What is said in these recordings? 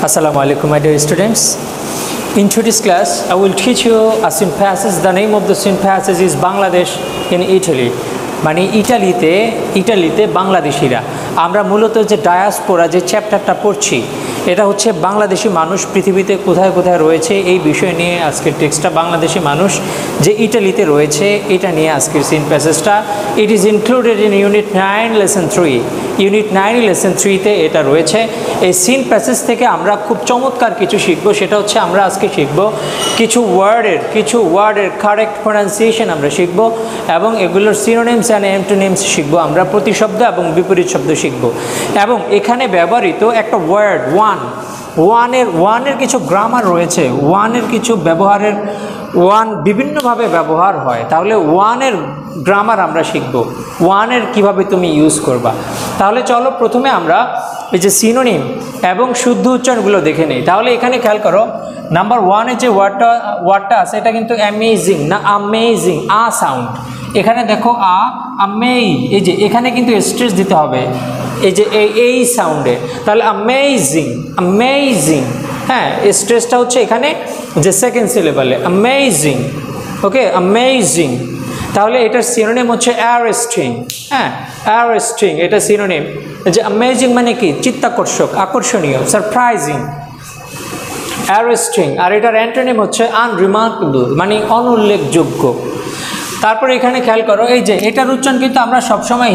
Assalamu alaikum, my dear students. In today's class, I will teach you a scene passage. The name of the scene passage is Bangladesh in Italy. মানে ইটালিতে বাংলাদেশিরা আমরা মূলত যে diaspora যে চ্যাপ্টারটা পড়ছি এটা হচ্ছে বাংলাদেশি মানুষ পৃথিবীতে কোথায় কোথায় রয়েছে এই বিষয় নিয়ে আজকের টেক্সটটা। বাংলাদেশি মানুষ যে ইটালিতে রয়েছে এটা নিয়ে আজকের সিন প্যাসেজটা। It is included in unit 9 lesson 3। Unit 9 lesson 3-তে এটা রয়েছে। এই সিন প্যাসেজ থেকে আমরা খুব চমৎকার কিছু শিখবো, সেটা হচ্ছে আমরা আজকে শিখব কিছু ওয়ার্ডের কারেক্ট প্রনাউন্সিয়েশন আমরা শিখব এবং এগুলোর সিনোনিমস অ্যান্ড অ্যান্টোনিমস শিখব। আমরা প্রতিশব্দ এবং বিপরীত শব্দ শিখব এবং এখানে ব্যবহৃত একটা ওয়ার্ড ওয়ানের কিছু গ্রামার রয়েছে, ওয়ানের কিছু ব্যবহারের ওয়ান বিভিন্নভাবে ব্যবহার হয়। তাহলে ওয়ানের গ্রামার আমরা শিখব, ওয়ানের কিভাবে তুমি ইউজ করবা। তাহলে চলো প্রথমে আমরা এই যে সিনোনিম এবং শুদ্ধ উচ্চারণগুলো দেখে নিই। তাহলে এখানে খেয়াল করো, নাম্বার 1-এর যে ওয়ার্ডটা আছে এটা কিন্তু অ্যামেজিং না অ্যামেজিং, আ সাউন্ড। এখানে দেখো আমেই, এই যে এখানে কিন্তু স্ট্রেস দিতে হবে এই যে এই সাউন্ডে। তাহলে অ্যামেজিং, হ্যাঁ স্ট্রেসটা হচ্ছে এখানে যে সেকেন্ড সিলেবালে অ্যামেজিং। ওকে, অ্যামেজিং। তাহলে এটার সিনোনিম হচ্ছে অ্যারেস্টিং। হ্যাঁ, অ্যারেস্টিং এটা সিনোনিম। যে অ্যামেজিং মানে কি? চিত্তাকর্ষক, আকর্ষণীয়, সারপ্রাইজিং, অ্যারেস্টিং। আর এটার অ্যান্টোনিম হচ্ছে আনরিমার্কেবল মানে অনুল্লেখযোগ্য। তারপরে এখানে খেয়াল করো, এই যে এটার উচ্চারণ কিন্তু আমরা সবসময়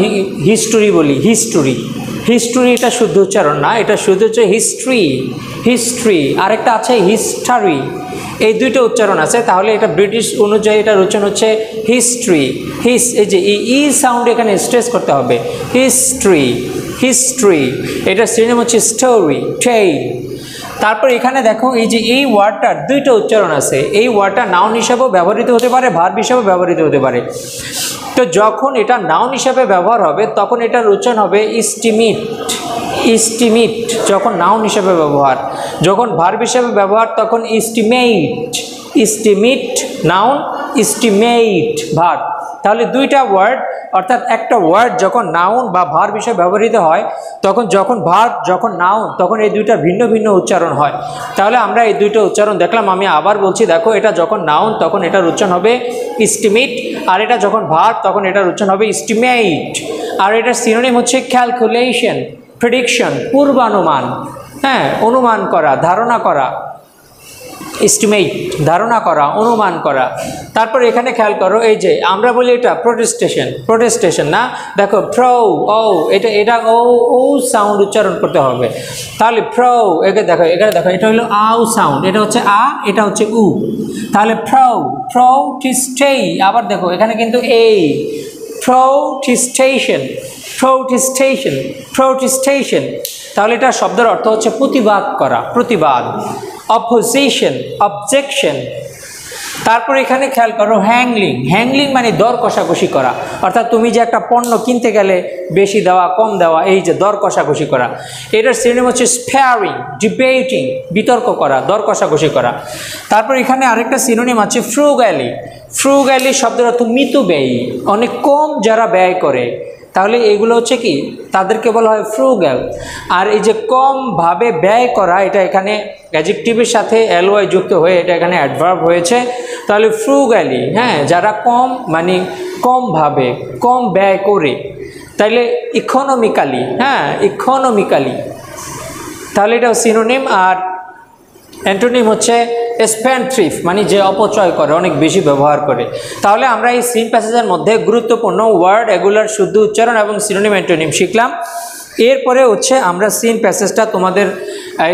হিস্টোরি বলি, হিস্টোরি এটা শুদ্ধ উচ্চারণ না, এটা শুদ্ধ হচ্ছে হিস্ট্রি। আরেকটা আছে হিস্টারি, এই দুইটা উচ্চারণ আছে। তাহলে এটা ব্রিটিশ অনুযায়ী এটার উচ্চারণ হচ্ছে হিস্ট্রি। এই যে ই সাউন্ড এখানে স্ট্রেস করতে হবে, হিস্ট্রি। এটার সিনোনিম হচ্ছে স্টোরি, টেল। তারপর এখানে দেখো এই যে এই ওয়ার্ডটার দুইটা উচ্চারণ আছে। এই ওয়ার্ডটা নাউন হিসাবেও ব্যবহৃত হতে পারে, ভার্ব হিসাবেও ব্যবহৃত হতে পারে। তো যখন এটা নাউন হিসাবে ব্যবহার হবে তখন এটার উচ্চারণ হবে ইস্টিমেট যখন নাউন হিসাবে ব্যবহার। যখন ভার্ব হিসাবে ব্যবহার তখন ইস্টিমেট নাউন, ইস্টিমেট ভার্ব। তাহলে দুইটা ওয়ার্ড, অর্থাৎ একটা ওয়ার্ড যখন নাউন বা ভার্ব হিসেবে ব্যবহৃত হয় যখন ভার্ব যখন নাউন তখন এই দুইটা ভিন্ন ভিন্ন উচ্চারণ হয়। তাহলে আমরা এই দুইটা উচ্চারণ দেখলাম। আমি আবার বলছি, দেখো এটা যখন নাউন তখন এটার উচ্চারণ হবে ইস্টিমেট, আর এটা যখন ভার্ব তখন এটার উচ্চারণ হবে ইস্টিমেট। আর এটার সিনোনিম হচ্ছে ক্যালকুলেশন, প্রেডিকশন, পূর্বানুমান, হ্যাঁ অনুমান করা, ধারণা করা। এস্টিমেট ধারণা করা, অনুমান করা। তারপর এখানে খেয়াল করো, এই যে আমরা বলি এটা প্রোটেস্টেশন না, দেখো এটা ও সাউন্ড উচ্চারণ করতে হবে। তাহলে এখানে দেখো এটা হলো আউ সাউন্ড, এটা হচ্ছে এটা হচ্ছে উ। তাহলে প্রোটেস্টেই, আবার দেখো এখানে কিন্তু এই প্রোটেস্টেশন। তাহলে এটা শব্দের অর্থ হচ্ছে প্রতিবাদ করা, প্রতিবাদ, অপোজিশন, অবজেকশন। তারপর এখানে খেয়াল করো হ্যাংলিং মানে দর কষাকষি করা। অর্থাৎ তুমি যে একটা পণ্য কিনতে গেলে বেশি দেওয়া কম দেওয়া, এই যে দর কষাকষি করা। এটার সিনোনিম হচ্ছে স্প্যারিং, ডিবেটিং, বিতর্ক করা, দর কষাকষি করা। তারপর এখানে আরেকটা সিনোনিম আছে ফ্রুগ্যালি শব্দের অর্থ মিতব্যয়ী, অনেক কম যারা ব্যয় করে। তাহলে এগুলো হচ্ছে কি, তাদেরকে বলা হয় ফ্রুগ্যাল। আর এই যে কম ভাবে ব্যয় করা, এটা এখানে অ্যাডজেক্টিভের সাথে ly যুক্ত হয়ে এটা এখানে অ্যাডভার্ব হয়েছে। তাহলে ফ্রুগ্যালি, হ্যাঁ যারা কম মানে কম ভাবে, কম ব্যয় করে। তাইলে ইকোনমিক্যালি, তাহলে এটাও সিনোনিম। আর অ্যান্টোনিম হচ্ছে স্পেন্ডথ্রিফট মানে যে অপচয় করে, অনেক বেশি ব্যবহার করে। তাহলে আমরা এই সিন প্যাসেজের মধ্যে গুরুত্বপূর্ণ ওয়ার্ড এগুলোর শুদ্ধ উচ্চারণ এবং সিনোনিম অ্যান্টোনিম শিখলাম। এরপরে হচ্ছে আমরা সিন প্যাসেজটা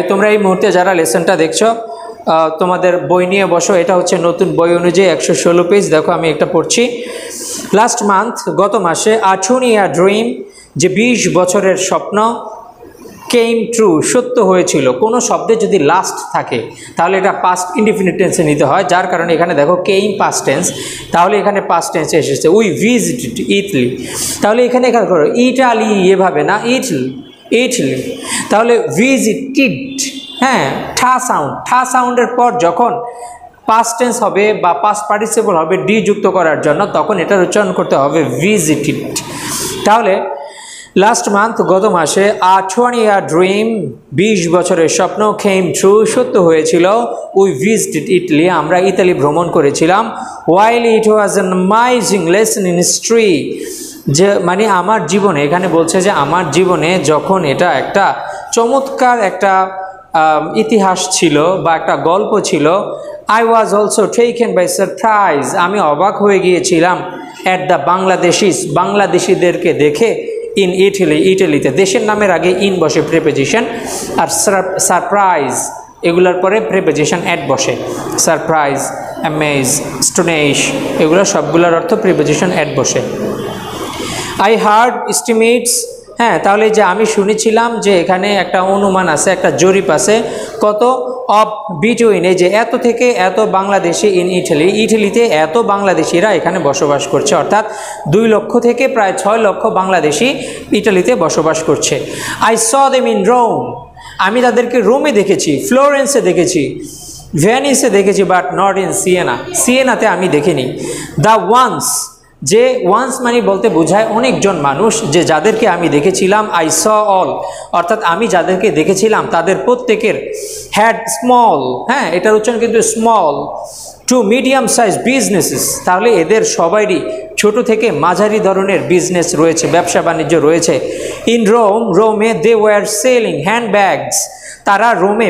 তোমরা এই মুহূর্তে যারা লেসনটা দেখছো তোমাদের বই নিয়ে বসো। এটা হচ্ছে নতুন বই অনুযায়ী 116 পেজ। দেখো আমি একটা পড়ছি। গত মাসে আঠুনিয়া ড্রিম, যে 20 বছরের স্বপ্ন, কেম ট্রু সত্য হয়েছিল। কোনো শব্দে যদি লাস্ট থাকে তাহলে এটা পাস্ট ইনডিফিনিট টেন্সে নিতে হয়, যার কারণে এখানে দেখো কেম পাস্ট টেন্স, তাহলে এখানে পাস্ট টেন্সে এসেছে। We visited Italy. তাহলে এখানে করো ইটালি, এভাবে না ইটালি। তাহলে ভিজিটেড, হ্যাঁ ঠা সাউন্ডের পর যখন পাস্ট টেন্স হবে বা পাস্ট পার্টিসিপল হবে ডি যুক্ত করার জন্য, তখন এটার উচ্চারণ করতে হবে ভিজিটেড। তাহলে লাস্ট মান্থ গত মাসে আ 20-year ড্রিম 20 বছরের স্বপ্ন কেম ট্রু সত্য হয়েছিল। উই ভিজিটেড ইটালি আমরা ইতালি ভ্রমণ করেছিলাম। While it was an amazing lesson in history যে মানে আমার জীবনে এখানে বলছে যে আমার জীবনে যখন এটা একটা চমৎকার একটা ইতিহাস ছিল বা একটা গল্প ছিল। I was also taken by surprise আমি অবাক হয়ে গিয়েছিলাম অ্যাট দ্য বাংলাদেশিদেরকে দেখে ইন ইটালিতে দেশের নামের আগে ইন বসে প্রিপোজিশন আর সারপ্রাইজ এগুলোর পরে প্রিপোজিশন অ্যাট বসে সারপ্রাইজ অ্যামেজ স্টোনেশ এগুলো সবগুলোর অর্থ প্রিপোজিশন অ্যাট বসে। আই হার্ড এস্টিমেটস হ্যাঁ তাহলে যে আমি শুনেছিলাম যে এখানে একটা অনুমান আছে একটা জরিপ আছে কত অফ বিটুইন এই যে এত থেকে এত বাংলাদেশি ইন ইটালিতে এত বাংলাদেশিরা এখানে বসবাস করছে অর্থাৎ 2 লক্ষ থেকে প্রায় 6 লক্ষ বাংলাদেশি ইটালিতে বসবাস করছে। I saw them in Rome আমি তাদেরকে রোমে দেখেছি, ফ্লোরেন্সে দেখেছি, ভেনিসে দেখেছি, বাট নট ইন সিয়েনাতে আমি দেখিনি। দ্য ওয়ান্স যে ওয়ান্স মানে বলতে বোঝায় অনেকজন মানুষ যে যাদেরকে আমি দেখেছিলাম আই স অল অর্থাৎ আমি যাদেরকে দেখেছিলাম তাদের প্রত্যেকের হ্যাড স্মল হ্যাঁ এটার উচ্চারণ কিন্তু small to medium size businesses তাহলে এদের সবারই ছোট থেকে মাঝারি ধরনের বিজনেস রয়েছে ব্যবসা বাণিজ্য রয়েছে। ইন রোমে দে ওয়ার সেলিং হ্যান্ডব্যাগস তারা রোমে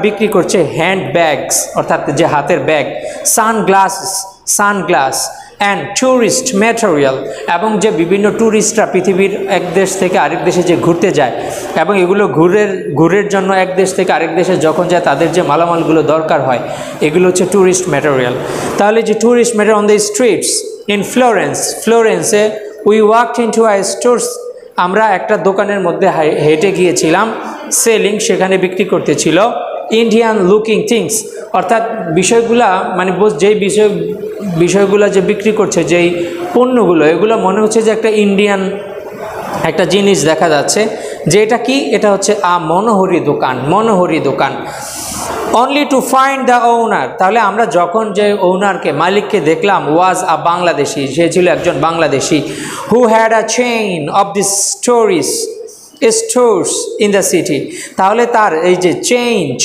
বিক্রি করছে হ্যান্ডব্যাগস অর্থাৎ যে হাতের bag, sunglass and tourist material এবং যে বিভিন্ন ট্যুরিস্টরা পৃথিবীর এক দেশ থেকে আরেক দেশে যে ঘুরতে যায় এবং এগুলো ঘুরের জন্য এক দেশ থেকে আরেক দেশে যখন যায় তাদের যে মালামালগুলো দরকার হয় এগুলো হচ্ছে ট্যুরিস্ট ম্যাটেরিয়াল। তাহলে যে tourist material on the streets in ফ্লোরেন্সে we walked into a stores আমরা একটা দোকানের মধ্যে হেঁটে গিয়েছিলাম। সেলিং সেখানে বিক্রি করতেছিল ইন্ডিয়ান লুকিং থিংস অর্থাৎ বিষয়গুলা মানে যেই বিষয়গুলো যে বিক্রি করছে যেই পণ্যগুলো এগুলো মনে হচ্ছে যে একটা ইন্ডিয়ান একটা জিনিস দেখা যাচ্ছে যে এটা কি এটা হচ্ছে মনোহরি দোকান। Only to find the owner তাহলে আমরা যখন যে ওনারকে মালিককে দেখলাম ওয়াজ আ বাংলাদেশি সে ছিল একজন Bangladeshi who had a chain of this stores in the city তাহলে তার এই যে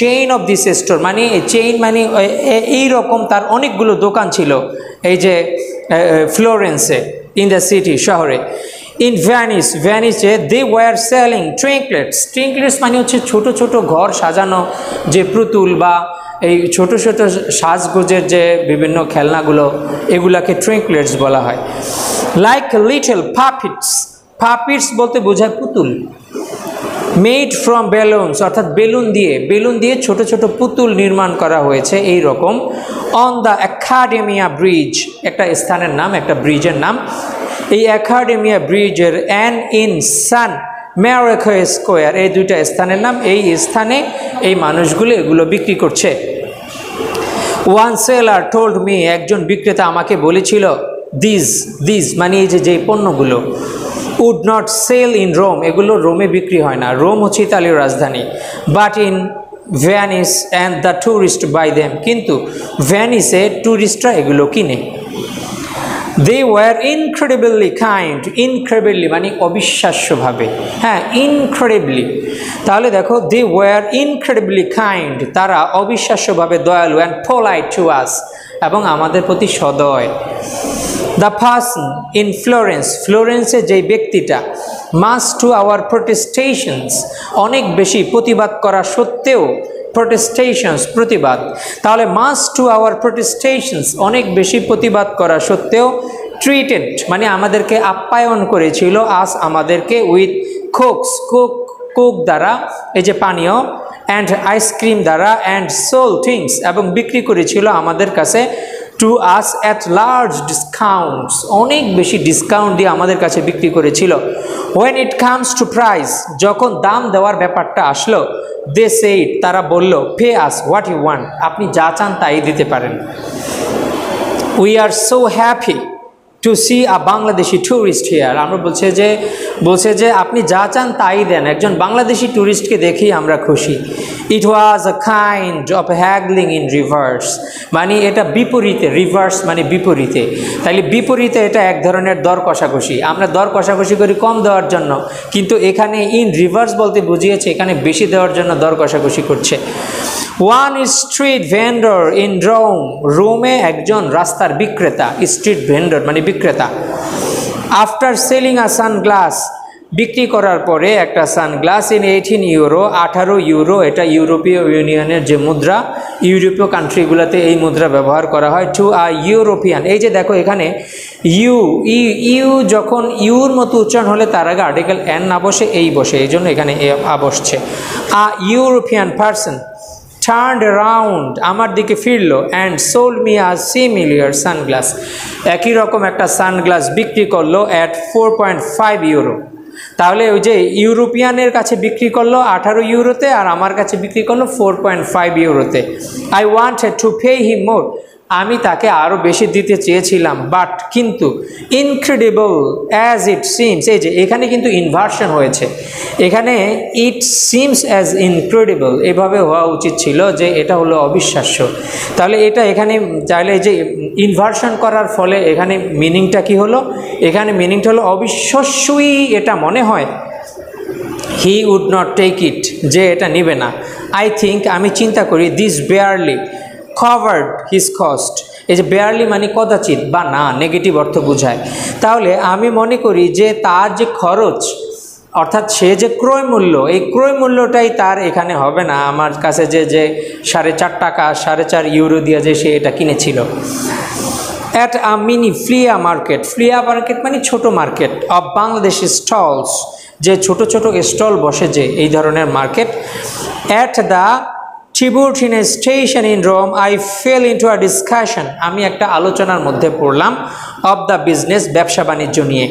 চেইন অফ দিস স্টোর মানে চেইন মানে এইরকম তার অনেকগুলো দোকান ছিল এই যে ফ্লোরেন্সে ইন দ্য সিটি শহরে। ইন ভ্যানিসে দে ওয়ার সেলিং ট্রিঙ্কলেটস মানে হচ্ছে ছোট ছোট ঘর সাজানো যে পুতুল বা এই ছোট ছোট সাজগোজের যে বিভিন্ন খেলনাগুলো এগুলাকে ট্রিঙ্কলেটস বলা হয়। লাইক লিটল পাপিটস বলতে বোঝায় পুতুল। মেড ফ্রম বেলুনস অর্থাৎ বেলুন দিয়ে ছোট ছোট পুতুল নির্মাণ করা হয়েছে এই রকম। অন দ্য অ্যাকাডেমিয়া ব্রিজ একটা স্থানের নাম একটা ব্রিজের নাম এই অ্যাকাডেমিয়া ব্রিজের অ্যান্ড ইন সান ম্যারেকো স্কোয়ার এই দুইটা স্থানের নাম এই স্থানে এই মানুষগুলো এগুলো বিক্রি করছে। ওয়ান সেলার টোল্ড মি একজন বিক্রেতা আমাকে বলেছিল দিস মানে এই যে পণ্যগুলো would not sell in Rome এগুলো রোমে বিক্রি হয় না রোম হচ্ছে ইতালির রাজধানী but in Venice and the tourist by them কিন্তু ভ্যানিসে ট্যুরিস্টরা এগুলো কিনে। দে ওয়ার ইনক্রেডিবলি মানে অবিশ্বাস্যভাবে হ্যাঁ ইনক্রেডিবলি তাহলে দেখো দে ওয়ার ইনক্রেডিবলি কাইন্ড তারা অবিশ্বাস্যভাবে দয়ালু অ্যান্ড পোলাইট টু আস এবং আমাদের প্রতি সদয়। দ্য পারসন ইন ফ্লোরেন্সে যে ব্যক্তিটা মাস টু আওয়ার প্রোটেস্টেশনস অনেক বেশি প্রতিবাদ করা সত্ত্বেও প্রতিবাদ তাহলে মাস টু আওয়ার প্রোটেস্টেশনস অনেক বেশি প্রতিবাদ করা সত্ত্বেও ট্রিটেড মানে আমাদেরকে আপ্যায়ন করেছিল আমাদেরকে উইথ কোক দ্বারা এই যে পানীয় অ্যান্ড আইসক্রিম দ্বারা অ্যান্ড সোল থিংস এবং বিক্রি করেছিল আমাদের কাছে to us at large discounts অনেক বেশি ডিসকাউন্ট দিয়ে আমাদের কাছে বিক্রি করেছিল। When it comes to price যখন দাম দেওয়ার ব্যাপারটা আসলো দে সেইড তারা বলল pay us what you want আপনি যা চান তাই দিতে পারেন। We are so happy to see a Bangladeshi tourist here. আমরা বলছে যে আপনি যা চান তাই দেন, একজন বাংলাদেশি ট্যুরিস্টকে দেখেই আমরা খুশি। It was a kind of haggling in reverse, মানে এটা বিপরীতে, রিভার্স মানে বিপরীতে, তাইলে বিপরীতে এটা এক ধরনের দর কষাকষি। আমরা দর কষাকষি করি কম দেওয়ার জন্য, কিন্তু এখানে ইন রিভার্স বলতে বুঝিয়েছে এখানে বেশি দেওয়ার জন্য দর কষাকষি করছে। One street vendor in Rome, রোমে একজন রাস্তার বিক্রেতা, স্ট্রিট ভেন্ডর মানে বিক্রেতা। আফটার সেলিং আ সানগ্লাস, বিক্রি করার পরে একটা সানগ্লাস ইন 18 ইউরো, 18 ইউরো, এটা ইউরোপীয় ইউনিয়নের যে মুদ্রা, ইউরোপীয় কান্ট্রিগুলোতে এই মুদ্রা ব্যবহার করা হয়। টু আ ইউরোপিয়ান, এই যে দেখো এখানে ইউ যখন ইউর মতো উচ্চারণ হলে তার আগে আর্টিকেল এন না বসে এই বসে, এই জন্য এখানে এ বসছে। A European person turned around, আমার দিকে ফিরলো, and sold me a similar sunglass, একই রকম একটা সানগ্লাস বিক্রি করলো অ্যাট 4.5 ইউরো। তাহলে ওই যে ইউরোপিয়ানের কাছে বিক্রি করলো 18 ইউরোতে, আর আমার কাছে বিক্রি করলো 4.5 ইউরোতে। I wanted to pay him more, আমি তাকে আরও বেশি দিতে চেয়েছিলাম, বাট কিন্তু ইনক্রেডিবল অ্যাজ ইট সিমস, এই যে এখানে কিন্তু ইনভার্সন হয়েছে, এখানে ইট সিমস অ্যাজ ইনক্রেডিবল এভাবে হওয়া উচিত ছিল যে এটা হলো অবিশ্বাস্য। তাহলে এটা এখানে চাইলে যে ইনভার্সন করার ফলে এখানে মিনিংটা কি হলো, এখানে মিনিংটা হলো অবিশ্বাস্যই এটা মনে হয়। He would not take it, যে এটা নেবে না। আই থিঙ্ক, আমি চিন্তা করি, this barely covered his cost, এই যে বেয়ারলি মানে কদাচিৎ বা না, নেগেটিভ অর্থ বোঝায়। তাহলে আমি মনে করি যে তার যে খরচ, অর্থাৎ সে যে ক্রয় মূল্য, এই ক্রয় মূল্যটাই তার এখানে হবে না, আমার কাছে যে 4.5 টাকা 4.5 ইউরো দিয়ে যে সে এটা কিনেছিল। At a mini flea market, flea market মানে ছোট মার্কেট, অফ বাংলাদেশি স্টলস, যে ছোট ছোট স্টল বসে যে এই ধরনের market. At the Tiburtine station in Rome, I fell into a discussion, আমি একটা আলোচনার মধ্যে পড়লাম, of the business, ব্যবসা বাণিজ্য নিয়ে।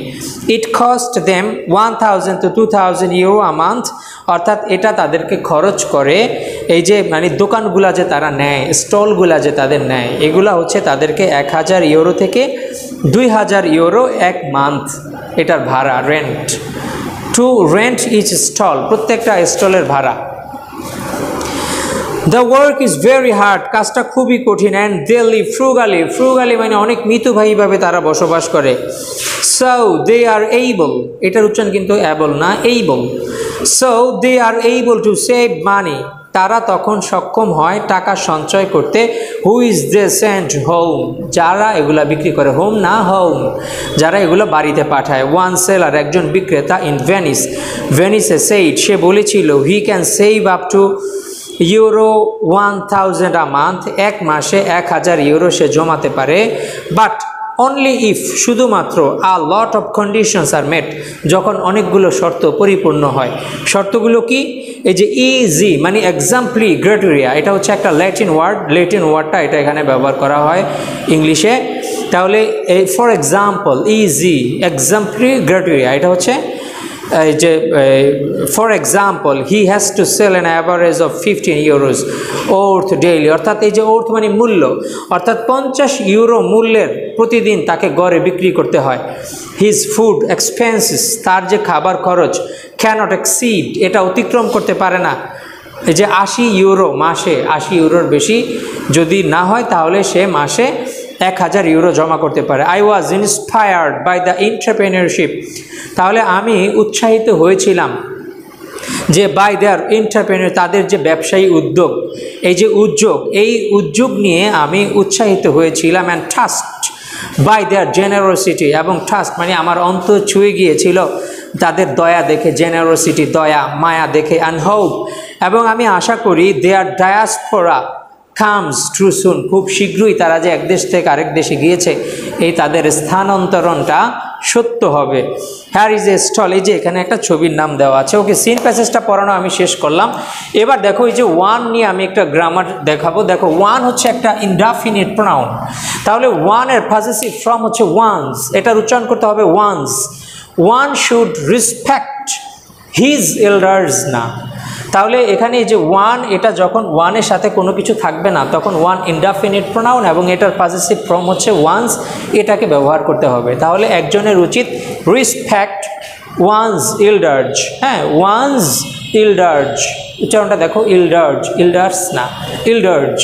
It cost them 1000 to 2000 euro a month, অর্থাৎ এটা তাদেরকে খরচ করে, এই যে মানে দোকানগুলা যে তারা নেয়, স্টলগুলা যে তাদের নেয়, এগুলা হচ্ছে তাদেরকে 1000 ইউরো থেকে 2000 ইউরো এক মান্থ এটার ভাড়া, rent. To rent each stall, প্রত্যেকটা স্টলের ভাড়া। The work is very hard, কাজটা খুবই কঠিন, and they live frugally, frugally মানে অনেক মিতভাবে তারা বসবাস করে। So they are able, এটার উচ্চারণ কিন্তু able না, able, so they are able to save money, তারা তখন সক্ষম হয় টাকা সঞ্চয় করতে। Who is they sent home, যারা এগুলা বিক্রি করে, হোম না হোম, যারা এগুলো বাড়িতে পাঠায়। ওয়ান সেলার, একজন বিক্রেতা, ইন ভেনিস, ভেনিসে সেইড, সে বলেছিল, he can save up to euro 1000 a month, এক মাসে 1000 ইউরো সে জমাতে পারে। বাট অনলি ইফ, শুধুমাত্র, আ লট অফ কন্ডিশনস আর মেট, যখন অনেকগুলো শর্ত পরিপূর্ণ হয়। শর্তগুলো কি? এই যে ইজি মানে এক্সাম্পলি গ্রেটেরিয়া, এটা হচ্ছে একটা ল্যাটিন ওয়ার্ড, ল্যাটিন ওয়ার্ডটা এটা এখানে ব্যবহার করা হয় ইংলিশে। তাহলে এই ফর এক্সাম্পল, ইজি এক্সাম্পলি গ্রেটেরিয়া, এটা হচ্ছে এই যে for example, he has to sell an average of 15 euros worth daily, অর্থাৎ এই যে ওর্থ মানে মূল্য, অর্থাৎ 50 ইউরো মূল্যের প্রতিদিন তাকে গড়ে বিক্রি করতে হয়। হিজ ফুড এক্সপেন্সেস, তার যে খাবার খরচ, ক্যানট এক্সিড, এটা অতিক্রম করতে পারে না। এই যে 80 ইউরো মাসে, 80 ইউরোর বেশি যদি না হয় তাহলে সে মাসে 1000 ইউরো জমা করতে পারে। I was inspired by the entrepreneurship, তাহলে আমি উৎসাহিত হয়েছিলাম যে বাই দেয়ার এন্টারপ্রেনিয়র, তাদের যে ব্যবসায়ী উদ্যোগ, এই যে উদ্যোগ, এই উদ্যোগ নিয়ে আমি উৎসাহিত হয়েছিলাম। অ্যান্ড টাস্কড বাই দেয়ার জেনারোসিটি, এবং টাস্ক মানে আমার অন্তর ছুঁয়ে গিয়েছিল তাদের দয়া দেখে, জেনারোসিটি দয়া, মায়া দেখে। অ্যান্ড হোপ, এবং আমি আশা করি দেয়ার ডায়াসপোরা কামস ট্রু সুন, খুব শীঘ্রই তারা যে এক দেশ থেকে আরেক দেশে গিয়েছে, এই তাদের স্থানান্তরণটা সত্য হবে। হ্যার ইজ এ স্টল, এই যে এখানে একটা ছবির নাম দেওয়া আছে। ওকে, সিন প্যাসেজটা পড়ানো আমি শেষ করলাম। এবার দেখো এই যে ওয়ান নিয়ে আমি একটা গ্রামার দেখাবো। দেখো ওয়ান হচ্ছে একটা ইনডেফিনিট প্রোনাউন, তাহলে ওয়ানের পজেসিভ ফর্ম হচ্ছে ওয়ান্স, এটার উচ্চারণ করতে হবে one's. One should respect his elders না, তাহলে এখানে এই যে ওয়ান, এটা যখন ওয়ানের সাথে কোনো কিছু থাকবে না তখন ওয়ান ইনডেফিনিট প্রোনাউন এবং এটার পজেসিভ ফর্ম হচ্ছে ওয়ান্স, এটাকে ব্যবহার করতে হবে। তাহলে একজনের উচিত রেসপেক্ট ওয়ান্স ইল্ডার্স, হ্যাঁ ওয়ান্স ইল্ডার্স, উচ্চারণটা দেখো ইল্ডার্স, ইল্ডার্স না ইল্ডার্স।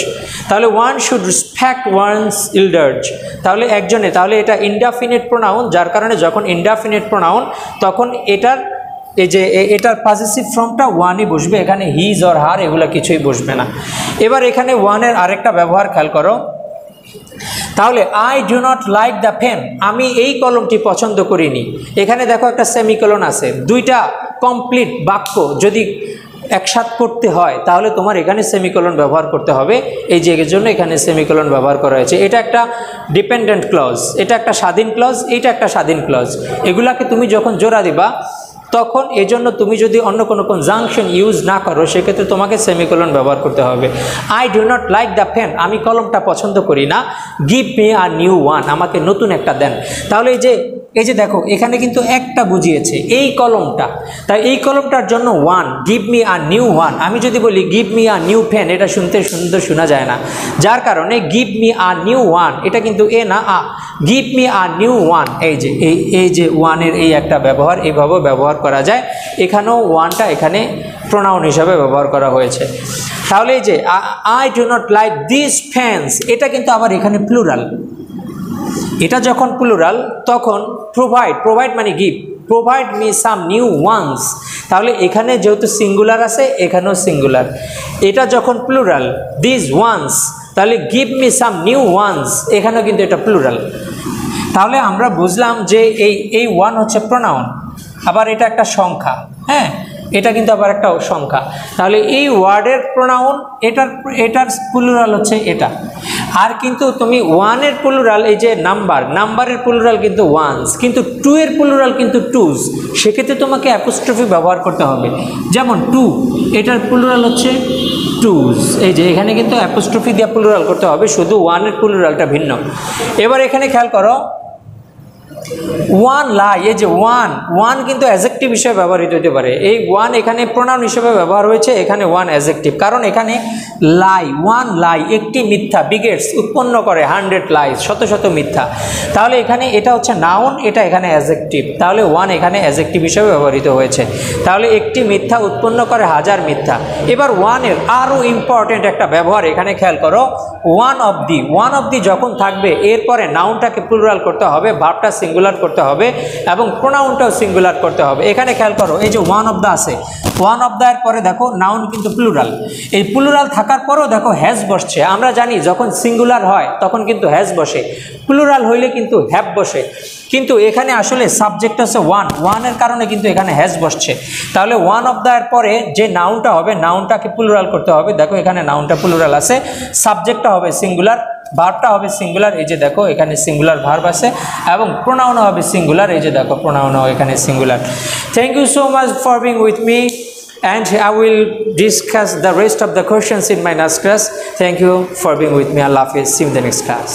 তাহলে one should respect one's elders, তাহলে একজনে, তাহলে এটা ইনডেফিনিট প্রোনাউন, যার কারণে যখন ইনডেফিনিট প্রোনাউন তখন এটার এই যে এটার পজেসিভ ফর্মটা ওয়ানই বসবে, এখানে হিজ অর হার এগুলো কিছুই বসবে না। এবার এখানে ওয়ানের আরেকটা ব্যবহার খেয়াল করো, তাহলে I do not like the pen, আমি এই কলমটি পছন্দ করিনি। এখানে দেখো একটা সেমিকোলন আছে, দুইটা কমপ্লিট বাক্য যদি একসাথে করতে হয় তাহলে তোমার এখানে সেমিকোলন ব্যবহার করতে হবে, এই যে এর জন্য এখানে সেমিকোলন ব্যবহার করা হয়েছে। এটা একটা ডিপেন্ডেন্ট ক্লজ, এটা একটা স্বাধীন ক্লজ, এইটা একটা স্বাধীন ক্লজ, এগুলাকে তুমি যখন জোড়া দিবা তখন এজন্য তুমি যদি অন্য কোনো কনজাংশন ইউজ না করো সেক্ষেত্রে তোমাকে সেমিকোলন ব্যবহার করতে হবে। I do not like the pen, আমি কলমটা পছন্দ করি না। Give me a new one, আমাকে নতুন একটা দেন। তাহলে এই যে দেখো এখানে কিন্তু একটা বুঝিয়েছে এই কলমটা, তাই এই কলমটার জন্য one, give me a new one. আমি যদি বলি give me a new pen, এটা শুনতে সুন্দর শোনা যায় না, যার কারণে give me a new one, এটা কিন্তু এ না a, give me a new one. এই যে ওয়ানের এই একটা ব্যবহার এইভাবে ব্যবহার করা যায়, এখানেও ওয়ানটা এখানে প্রোনাউন হিসাবে ব্যবহার করা হয়েছে। তাহলে এই যে I do not like this pens, এটা কিন্তু আবার এখানে প্লুরাল, এটা যখন প্লুরাল তখন প্রোভাইড মানে give, provide me some new ones, তাহলে এখানে যেহেতু সিঙ্গুলার আছে এখানেও সিঙ্গুলার। এটা যখন প্লুরাল দিস ওয়ান্স, তাহলে give me some new ones, এখানেও কিন্তু এটা প্লুরাল। তাহলে আমরা বুঝলাম যে এই ওয়ান হচ্ছে প্রোনাউন, আবার এটা একটা সংখ্যা, হ্যাঁ এটা কিন্তু আবার একটা সংখ্যা। তাহলে এই ওয়ার্ডের প্রোনাউন, এটার প্লুরাল হচ্ছে এটা। আর কিন্তু তুমি ওয়ানের প্লুরাল, এই যে নাম্বারের প্লুরাল কিন্তু ওয়ান্স, কিন্তু টু এর প্লুরাল কিন্তু টুজ, সেক্ষেত্রে তোমাকে অ্যাপোস্ট্রফি ব্যবহার করতে হবে। যেমন টু, এটার প্লুরাল হচ্ছে টুজ, এই যে এখানে কিন্তু অ্যাপোস্ট্রফি দিয়ে প্লুরাল করতে হবে, শুধু ওয়ানের প্লুরালটা ভিন্ন। এবার এখানে খেয়াল করো ওয়ান লাই, এই যে ওয়ান কিন্তু অ্যাডজেক্টিভ হিসেবে ব্যবহৃত হতে পারে, এই ওয়ান এখানে প্রোনাউন হিসেবে ব্যবহার হয়েছে, এখানে ওয়ান অ্যাডজেক্টিভ, কারণ এখানে ওয়ান লাই একটি মিথ্যা, বিগেটস উৎপন্ন করে 100 লাইস, শত শত মিথ্যা। তাহলে এখানে এটা হচ্ছে নাউন, এটা এখানে অ্যাডজেক্টিভ, তাহলে ওয়ান এখানে অ্যাডজেক্টিভ হিসেবে ব্যবহৃত হয়েছে। তাহলে একটি মিথ্যা উৎপন্ন করে 1000 মিথ্যা। এবার ওয়ানের আরও ইম্পর্টেন্ট একটা ব্যবহার এখানে খেয়াল করো, ওয়ান অফ দি যখন থাকবে এরপরে নাউনটাকে প্লুরাল করতে হবে, ভার্বটা সিঙ্গুলার করতে হবে এবং প্রোনাউনটাও সিঙ্গুলার করতে হবে। এখানে খেয়াল করো এই যে ওয়ান অফ দ্য আছে, ওয়ান অফ দ্য এর পরে দেখো নাউন কিন্তু প্লুরাল, এই প্লুরাল থাকার পরেও দেখো হ্যাজ বসছে। আমরা জানি যখন সিঙ্গুলার হয় তখন কিন্তু হ্যাজ বসে, প্লুরাল হইলে কিন্তু হ্যাভ বসে, কিন্তু এখানে আসলে সাবজেক্ট আছে ওয়ানের কারণে কিন্তু এখানে হ্যাজ বসছে। তাহলে ওয়ান অফ দ্য এর পরে যে নাউনটা হবে, নাউনটাকে প্লুরাল করতে হবে। দেখো এখানে নাউনটা প্লুরাল আছে, সাবজেক্টটা হবে সিঙ্গুলার, ভার্বটা হবে সিঙ্গুলার, এই যে দেখো এখানে সিঙ্গুলার ভার্ব আছে, এবং প্রোনাউনও হবে সিঙ্গুলার, এই যে দেখো প্রোনাউনও এখানে singular. Thank you so much for being with me, and I will discuss the rest of the questions in my next class. Thank you for being with me. Allah Hafiz. See you in the next class.